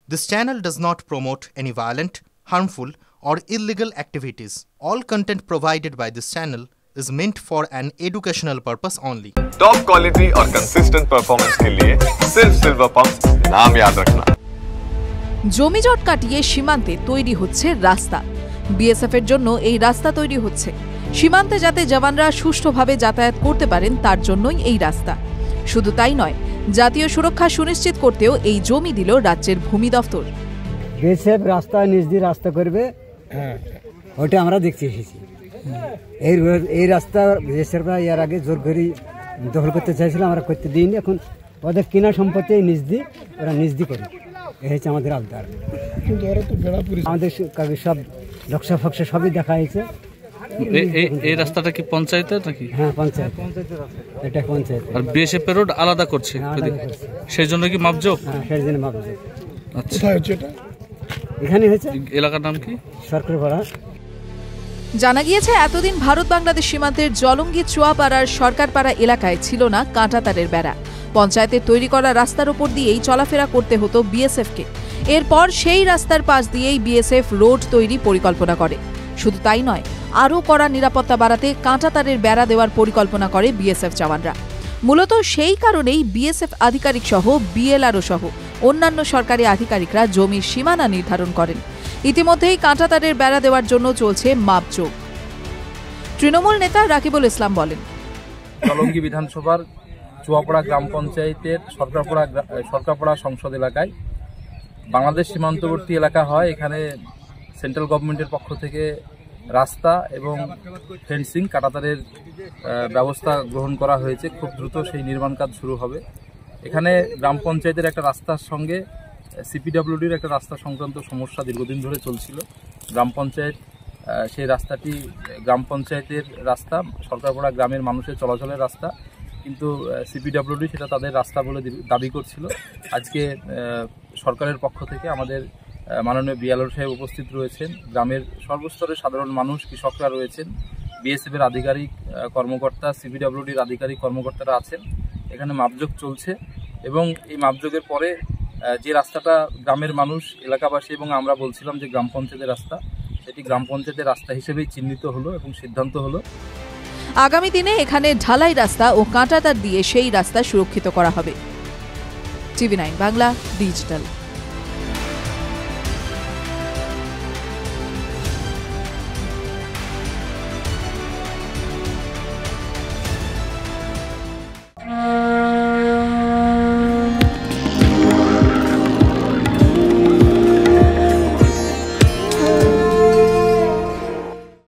This channel does not promote any violent, harmful, or illegal activities. All content provided by this channel is meant for an educational purpose only. Top quality और consistent performance के लिए सिर्फ silver pumps नाम याद रखना। জমিজট কাটিয়ে সীমান্তে তৈরি হচ্ছে রাস্তা। বিএসএফ এর জন্য এই রাস্তা তৈরি হচ্ছে। সীমান্তে যাতে জওয়ানরা সুষ্ঠুভাবে যাতায়াত করতে পারেন তার জন্যই এই রাস্তা। শুধু তাই নয়, জাতীয় সুরক্ষা সুনিশ্চিত করতেও এই জমি দিল রাজ্যের ভূমি দপ্তর। বিএসএফ রাস্তা নিজ দিয়ে রাস্তা করবে, ওটা আমরা দেখতে এসেছি। এই রাস্তা বিএসএফরা এর আগে জোর করে দখল করতে চাইছিল, আমরা করতে দিইনি। এখন ওদের কিনা সম্পত্তি নিজ দিয়ে ওরা নিজ দিয়ে করে, এই হচ্ছে আমাদের আবদার। আমাদের সব নকশা ফকশা সবই দেখা হয়েছে। এই রাস্তাটা কি পঞ্চায়েতের নাকি? হ্যাঁ, পঞ্চায়েত, এটা পঞ্চায়েত। আর বিএসএফ রোড আলাদা করছে, সেই জন্য কি মাপজোক? হ্যাঁ, সেই জন্য মাপজোক। আচ্ছা, কোথায় হচ্ছে এটা? এখানে হয়েছে। এলাকার নাম কি? সরকারপাড়া। জানা গিয়েছে, এতদিন ভারত বাংলাদেশ সীমান্তের জলঙ্গি চুয়াপাড়ার সরকারপাড়া এলাকায় ছিল না কাঁটাতারের বেড়া। পঞ্চায়েতের তৈরি করা রাস্তার ওপর দিয়েই চলাফেরা করতে হতো বিএসএফকে। এরপর সেই রাস্তার পাশ দিয়েই বিএসএফ রোড তৈরি পরিকল্পনা করে। শুধু তাই নয়, আরও কড়া নিরাপত্তা বাড়াতে কাঁটাতারের বেড়া দেওয়ার পরিকল্পনা করে বিএসএফ জওয়ানরা। মূলত সেই কারণেই বিএসএফ আধিকারিক সহ বিএলআরও সহ অন্যান্য সরকারি আধিকারিকরা জমির সীমানা নির্ধারণ করেন। ইতিমধ্যেই কাঁটাতারের বেড়া দেওয়ার জন্য চলছে মাপজোক। তৃণমূল নেতা রাকিবুল ইসলাম বলেন, জলঙ্গি বিধানসভার চুয়াপাড়া গ্রাম পঞ্চায়েতের সরকারপাড়া সংসদ এলাকায় বাংলাদেশ সীমান্তবর্তী এলাকা হয়। এখানে সেন্ট্রাল গভর্নমেন্টের পক্ষ থেকে রাস্তা এবং ফেন্সিং কাঁটাতারের ব্যবস্থা গ্রহণ করা হয়েছে। খুব দ্রুত সেই নির্মাণ কাজ শুরু হবে। এখানে গ্রাম পঞ্চায়েতের একটা রাস্তার সঙ্গে সিপিডব্লিউডির একটা রাস্তা সংক্রান্ত সমস্যা দীর্ঘদিন ধরে চলছিল। গ্রাম পঞ্চায়েত সেই রাস্তাটি গ্রাম পঞ্চায়েতের রাস্তা, সরকারপাড়া গ্রামের মানুষের চলাচলের রাস্তা, কিন্তু সিপিডব্লিউডি সেটা তাদের রাস্তা বলে দাবি করছিল। আজকে সরকারের পক্ষ থেকে আমাদের মাননীয় বিএলআর সাহেব উপস্থিত রয়েছেন, গ্রামের সর্বস্তরের সাধারণ মানুষ, কৃষকরা রয়েছেন, বিএসএফের আধিকারিক কর্মকর্তা, সিপিডব্লিউডির আধিকারিক কর্মকর্তারা আছেন। এখানে মাপজোক চলছে এবং এই মাপজোকের পরে যে রাস্তাটা গ্রামের মানুষ, এলাকাবাসী এবং আমরা বলছিলাম যে গ্রাম পঞ্চায়েতের রাস্তা, সেটি গ্রাম পঞ্চায়েতের রাস্তা হিসেবেই চিহ্নিত হলো এবং সিদ্ধান্ত হলো আগামী দিনে এখানে ঢালাই রাস্তা ও কাঁটাতার দিয়ে সেই রাস্তা সুরক্ষিত করা হবে। টিভি9 বাংলা ডিজিটাল।